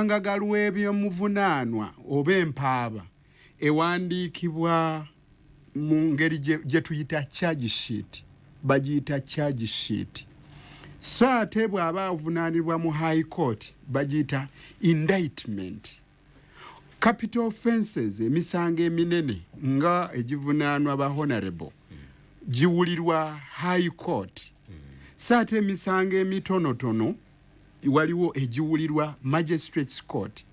Ngagaluwe by'omuvunaanwa oba empaaba ewandiikibwa mu ngeri gye tuyita charge sheet, bagiyita charge sheet. So ate bw'aba avunaanibwa mu high court bagiyita indictment. Capital offences, emisango eminene nga egivunaanwa ba honorable giwulirwa high court. So ate emisango emitonotono waliwo egiwulirwa magistrates court.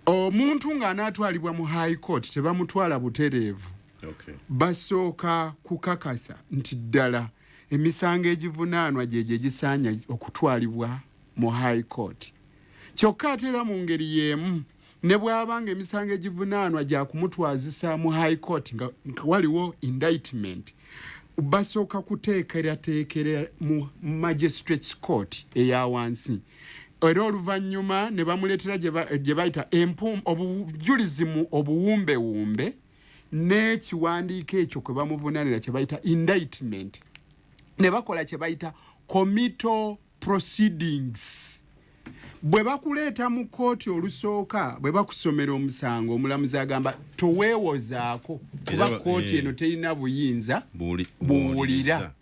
Omuntu ng'anaatwalibwa mu high court tebamutwala butereevu. Okay. Basooka kukakasa nti ddala emisango egivunaanwa gye gisaanya okutwalibwa mu high court. Kyokka ate era mu ngeri y'emu ne bw'abanga emisango egivunaanwa gya kumutwazisa mu high court nga waliwo indictment, basooka kuteekerateekera mu magistrates court eya wansi. Era oluvannyuma ne bamuleetera gye bayita obujulizi mu obuwumbewumbe n'ekiwandiiko ekyo kwe bamuvunaanira kye bayita indictment. Ne bakola kye bayita committal proceedings. Bwe bakuleeta mu kooti olusooka, bwe bakusomera omusango, omulamuzi agamba toweewozaako kuba kooti eno terina buyinza buwulira.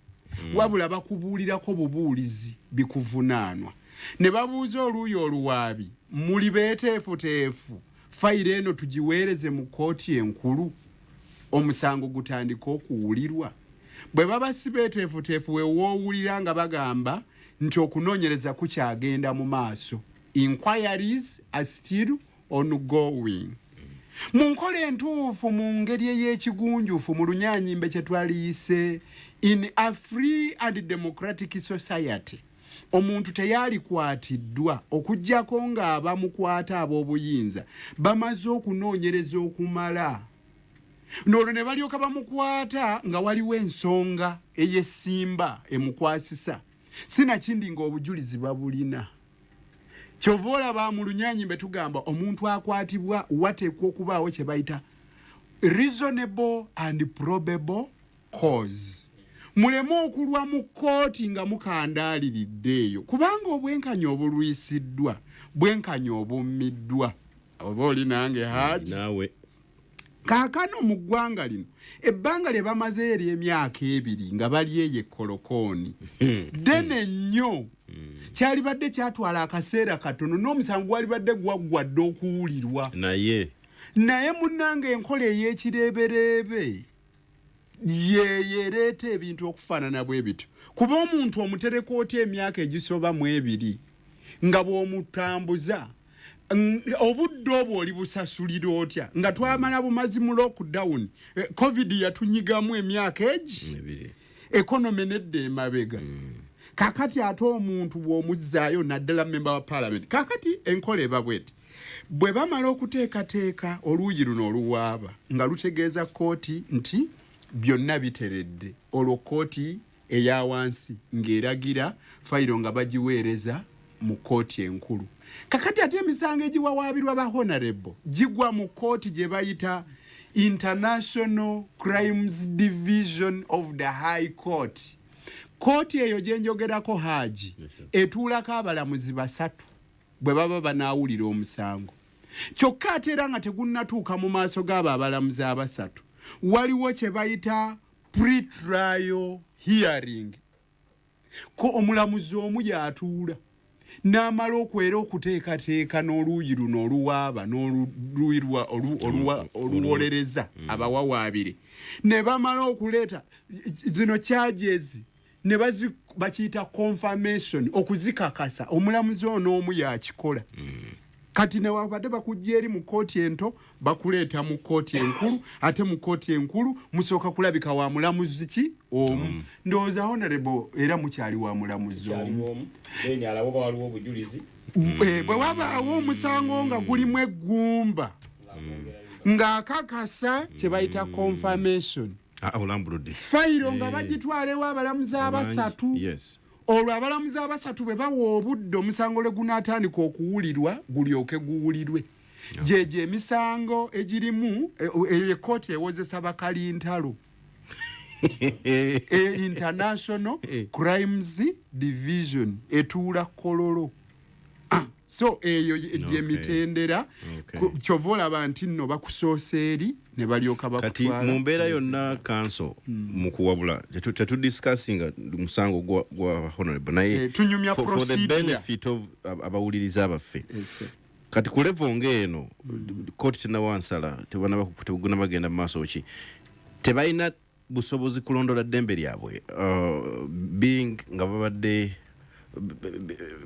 Wabula bakubuulirako bubuulizi bikuvunaanwa. Ne babuuza oluuyi oluwaabi, muli beeteefuteefu fayiro eno tugiweereze mu kooti enkulu omusango gutandika okuwulirwa. Bwe baba si beeteefuteefu we woowulira nga bagamba nti okunoonyereza kukyagenda mu maaso. Inquiries are still ongoing. Mu nkola entuufu mu ngeri ey'ekigunjufu mu lunyaanyimbe kye twaliyise in a free and democratic society, omuntu teyalikwatiddwa okuggyako ng'abamukwata ab'obuyinza bamaze okunoonyereza okumala. N'olwo ne balyoka bamukwata nga waliwo ensonga ey'essimba emukwasisa. Sinakindi ng'obujulizi babulina. Kyova olaba mu lunyaanyimbe tugamba omuntu akwatibwa wateekwa okubaawo kye bayita reasonable and probable cause. Muleme okulwa mu kooti nga mukandaaliridde eyo, kubanga obwenkanya obulwisiddwa bwenkanya obummiddwa. Oba oli nange Haji? Nawe. Kaakano mu ggwanga lino ebbanga lye bamaze eri emyaka 2 nga bali eyo ekkolokooni ddene nnyo. Kyalibadde kyatwala akaseera katono n'omusango gwalibadde gwaggwadde okuwulirwa. Naye munnange enkola ey'ekireebereebe yeereeta ebintu okufaanana bwe bityo. Kuba omuntu omutereka otya emyaka egisoba mu 2 nga bw'omutambuza obudde obwo oli busasulira otya nga twamala bumazi mu lockdown. Covid yatunyigamu emyaka egi, economy nedda emabega. Kakati ate omuntu bw'omuzzaayo naddala member wa parliament. Kakati enkola eba bweti. Bwe bamala okuteekateeka oluuyi luno oluwaaba nga lutegeeza kooti nti byonna biteredde, olwo kooti eya wansi ng'eragira fayiro nga bagiweereza mu kooti enkulu. Kakati ate emisango egiwawaabirwa ba honorable gigwa mu kooti gye bayita International Crimes Division of the High Court. Kooti eyo gye njogerako Haji etuulako abalamuzi 3 bwe baba banaawulira omusango. Kyokka ate era nga tegunnatuuka mu maaso g'abo abalamuzi 3, waliwo kye bayita pre-trial hearing. Ko omulamuzi omu yatuula n'amala okwera okuteekateeka n'oluuyi luno oluwaaba n'oluuyi oluwolereza abawawaabire. Ne bamala okuleeta zino charges ne bakiyita confirmation, okuzikakasa omulamuzi ono omu yakikola. Kati ne wabadde bakujja eri mu kooti ento bakuleeta mu kooti enkulu, ate mu kooti enkulu musooka kulabika wa mulamuzi ki omu. Ndowooza honorable era mukyali wa mulamuzi omu. Bwe wabaawo omusango nga gulimu eggumba ng'akakasa kye bayita confirmation, fayiro nga bagitwalewo abalamuzi 3. Olwo abalamuzi 3 bwe bawa obudde omusango lwe gunaatandika okuwulirwa gulyoke guwulirwe. Gye emisango egirimu ekkooti ewozesa bakalintalo. International Crimes Division etuula Kololo. So eyo je mitendera chovola abantu nno bakusoseeri ne balyoka bakutwala kati mu mbeera yonna council mu kuwabula tetu discussing musango gwa honorable naye for the benefit of abawuliriza abaffe kati ku level ng'eno kooti tenawansala tebaguna bagenda mu maaso ki tebalina busobozi kulondola ddembe lyabwe being nga babadde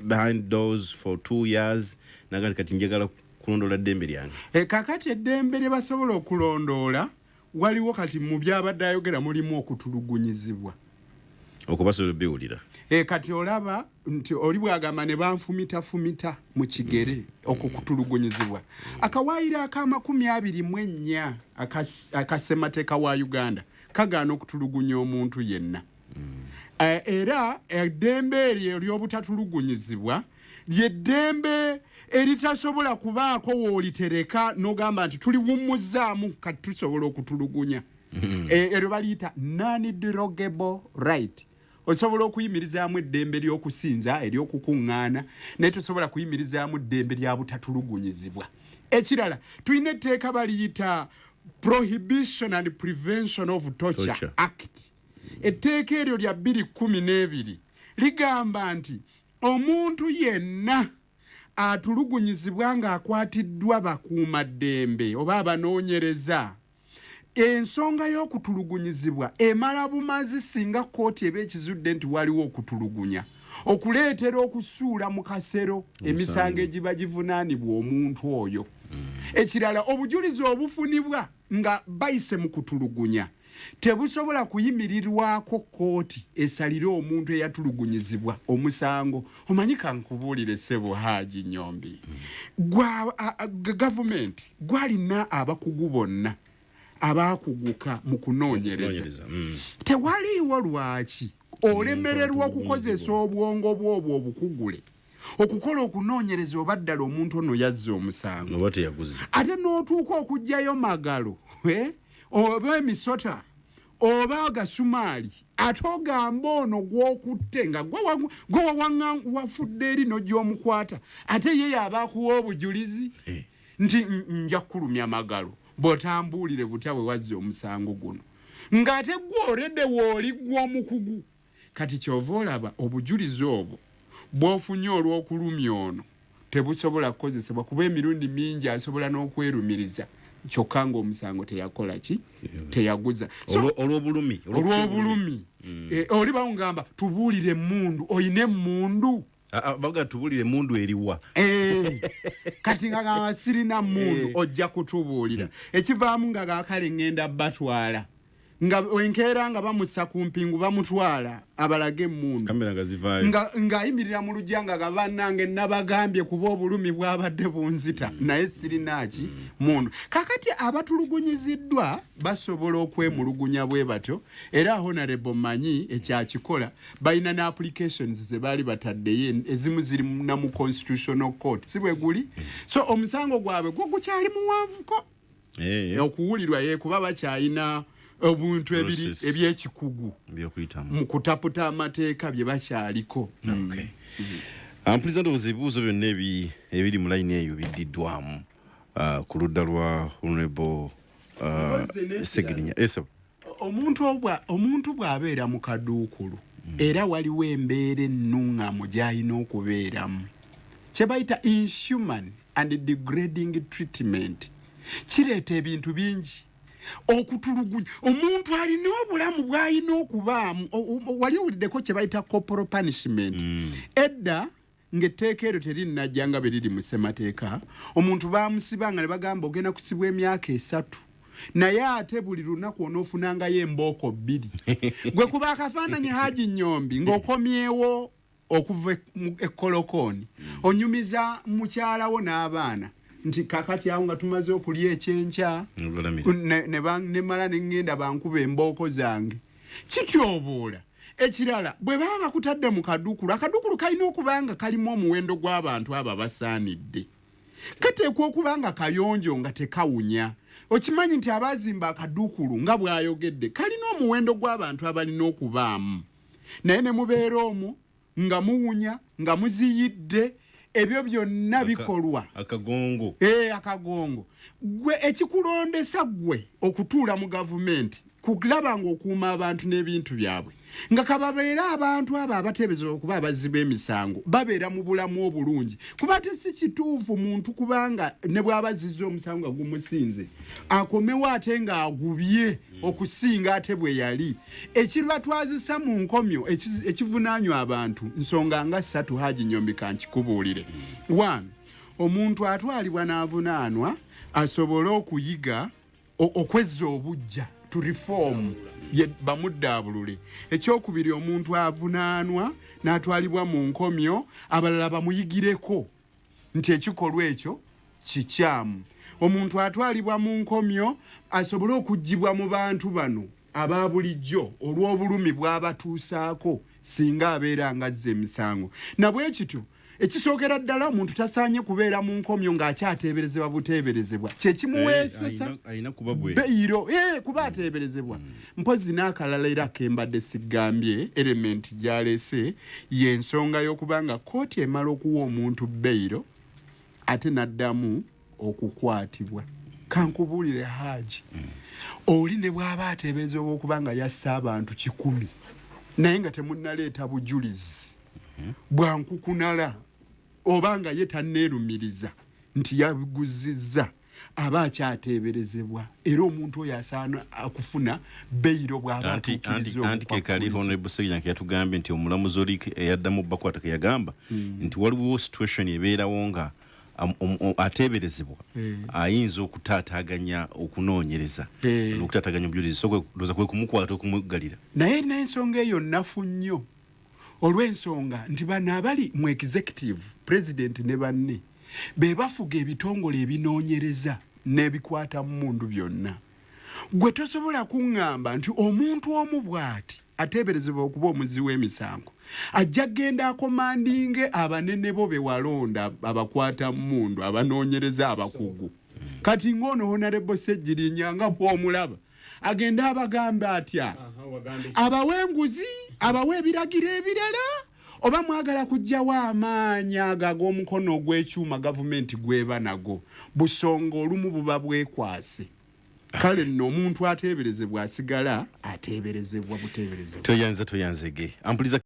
behind doors for 2 years nagandi kati njagala kulondola ddembe lyange kakati eddembe lye basobola okulondoola waliwo kati mu byabadde ayogera mulimu okutulugunyizibwa okubasobola biwulira kati olaba nti oli bwagamba ne banfumita mu kigere okukutulugunyizibwa akawaayiro aka24 akassemateeka wa Uganda kagaana okutulugunya omuntu yenna era eddembe eryo ery'obutatulugunyizibwa lyeddembe eritasobola kubaako woolitereka n'ogamba nti tuliwummuzaamu kati tusobola okutulugunya eryo baliyita non-derogable right osobola okuyimirizaamu eddembe ly'okusinza ery'okukuŋŋaana naye tosobola kuyimirizaamu eddembe lya butatulugunyizibwa ekirala tulina etteeka baliyita Prohibition and Prevention of Torture Act etteeka eryo lya 2012 ligamba nti omuntu yenna atulugunyizibwa ng'akwatiddwa bakuumaddembe oba abanoonyereza ensonga y'okutulugunyizibwa emala bumazi singa kooti eba ekizudde nti waliwo okutulugunya okuleetera okusuula mu kasero emisango egiba givunaanibwa omuntu oyo ekirala obujulizi obufunibwa nga bayise mu kutulugunya tebusobola kuyimirirwako kooti esalire omuntu eyatulugunyizibwa omusango omanyi kankubuulire ssebo Haji Nyombi gavumenti gwalina abakugu bonna abakuguka mu kunoonyereza tewaliiwo lwaki olemererwa okukozesa obwongo bwobwo obukugule okukola okunoonyereza oba ddala omuntu ono yazza omusango ate n'otuuka okugjayo magalo oba emisota oba agasumaali ate ogamba ono gw'okutte nga gwe wafudde eri n'ogyomukwata ate ye yaba akuwa obujulizi nti nja kulumya magalo bw'otambuulire butya bwe wazza omusango guno ng'ate gwe oredde wooli gw'omukugu kati kyova olaba obujulizi obwo bw'ofunye olw'okulumya ono tebusobola kukozesebwa kuba emirundi mingi asobola n'okwerumiriza kyokka ng'omusango teyakola ki teyaguza olw'obulumi oli bawungamba tubuulire emmundu oyina emmundu baga tubuulire emmundu eriwa kati nga gamba sirina mmundu ojja kutubuulira ekivaamu nga gaakale ngenda batwala nga enkeera nga bamussa ku mpingu bamutwala abalage emmundu ng'ayimirira mu lujja nga gabannange nabagambye kuba obulumi bwabadde bunzita naye sirinaki mundu kakati abatulugunyiziddwa basobola okwemulugunya bwe batyo era honorable manyi ekyakikola balina ne applications ze baali bataddeyo ezimu ziri na mu constitutional court si bwe guli so omusango gwabwe gwo gukyali muwanvuko okuwulirwa ye kuba bakyalina obuntu ebyekikugu mu kutaputa amateeka bye bakyaliko ampuliza ndowooza ebibuuzo byonna ebiri mu layini eyo biddiddwamu ku ludda lwa honorable Ssegirinya omuntu bw'abeera mu kaduukulu era waliwo embeera ennuŋŋamu gy'alina okubeeramu kye bayita inhuman and degrading treatment kireeta ebintu bingi okutulugunya omuntu alina obulamu bw'alina okubaamu wali owuliddeko kye bayita corporal punishment edda ng'etteeka eryo terinnajja nga bwe riri mu ssemateeka omuntu baamusibanga ne bagamba ogenda kusibwa emyaka 3 naye ate buli lunaku onoofunangayo embooko 2 gwe kuba akafaananyi Haji Nyombi ng'okomyewo okuva ekkolokooni onyumiza mukyalawo n'abaana nti kakati awo nga tumaze okulya ekyenkya ne mala ne ngenda bankuba embooko zange kityoboola ekirala bwe baba bakutadde mu kaduukulu akaduukulu kalina okuba nga kalimu omuwendo gw'abantu abo basaanidde kateekwa okuba nga kayonjo nga tekawunya okimanyi nti abaazimba akaduukulu nga bw'ayogedde kalina omuwendo gw'abantu abalina okubaamu naye ne mubeera omwo nga muwunya nga muziyidde ebyo byonna bikolwa akagongo akagongo gwe ekikulondesa gwe okutuula mu gavumenti kukulaba ng'okuuma abantu n'ebintu byabwe nga kababeera abantu abo abateeberezebwa okuba abazzi b'emisango babeera mu bulamu obulungi kuba ate si kituufu muntu kubanga ne bw'abazizza omusango nga gumusinze akomewo ate ng'agubye okusinga ate bwe yali ekirbatwazisa mu nkomyo ekivunaanywa abantu nsonga nga 3 Haji Nyombi kankikubuulire. 1 omuntu atwalibwa n'avunaanwa asobole okuyiga okwezza obujja to reform bamuddaabulule. Ekyokubiri omuntu avunaanwa n'atwalibwa mu nkomyo abalala bamuyigireko nti ekikolwa ekyo kikyamu. Omuntu atwalibwa mu nkomyo asobole okuggyibwa mu bantu bano aba bulijjo olw'obulumi bw'abatuusaako singa abeera nga azza emisango. Na bwe kityo ekisookera ddala omuntu tasaanye kubeera mu nkomyo ng'akyateeberezebwa buteeberezebwa kyekimuweesesa beyiro kuba ateeberezebwa. Mpozi n'akalala era kembadde sigambye elementi gy'aleese y'ensonga y'okuba nga kooti emala okuwa omuntu beyiro ate n'addamu okukwatibwa. Kankubuulire Haji oli ne bw'aba ateeberezebwa okuba nga yassa abantu 100 naye nga temunnaleeta bujulizi bwankukunala obanga ye tanneerumiriza nti yabiguzizza aba akyateeberezebwa era omuntu oyo asaana akufuna beyiro bw'aba atuukiriza anti kekali Honorable Ssegirinya yatugambye nti omulamuzi oli eyaddamu Bakwata ke yagamba nti waliwo situation ebeerawo nga ateeberezebwa ayinza okutaataaganya okunoonyereza okutaataaganya obujulizi so loza kwe kumukwata okumugalira naye n'ensonga eyo nnafu nnyo olw'ensonga nti bano abali mu executive president ne banne be bafuga ebitongole ebinoonyereza n'ebikwata mu mundu byonna. Gwe tosobola kuŋŋamba nti omuntu omu bw'ati ateeberezebwa okuba omuzzi w'emisango ajja genda akomandinge abanene bo be walonda abakwata mu mundu abanoonyereza abakugu kati ng'ono Honorable Ssegirinya nga bw'omulaba agenda abagamba atya abawenguzi abawe ebiragiro ebirala oba mwagala kujjawo amaanyi ag'omukono ogw'ekyuma gavumenti gweba nago busonga olumu buba bwekwase. Kale nno omuntu ateeberezebwa asigala ateeberezebwa buteeberezebwa. Toyanzege ampuliza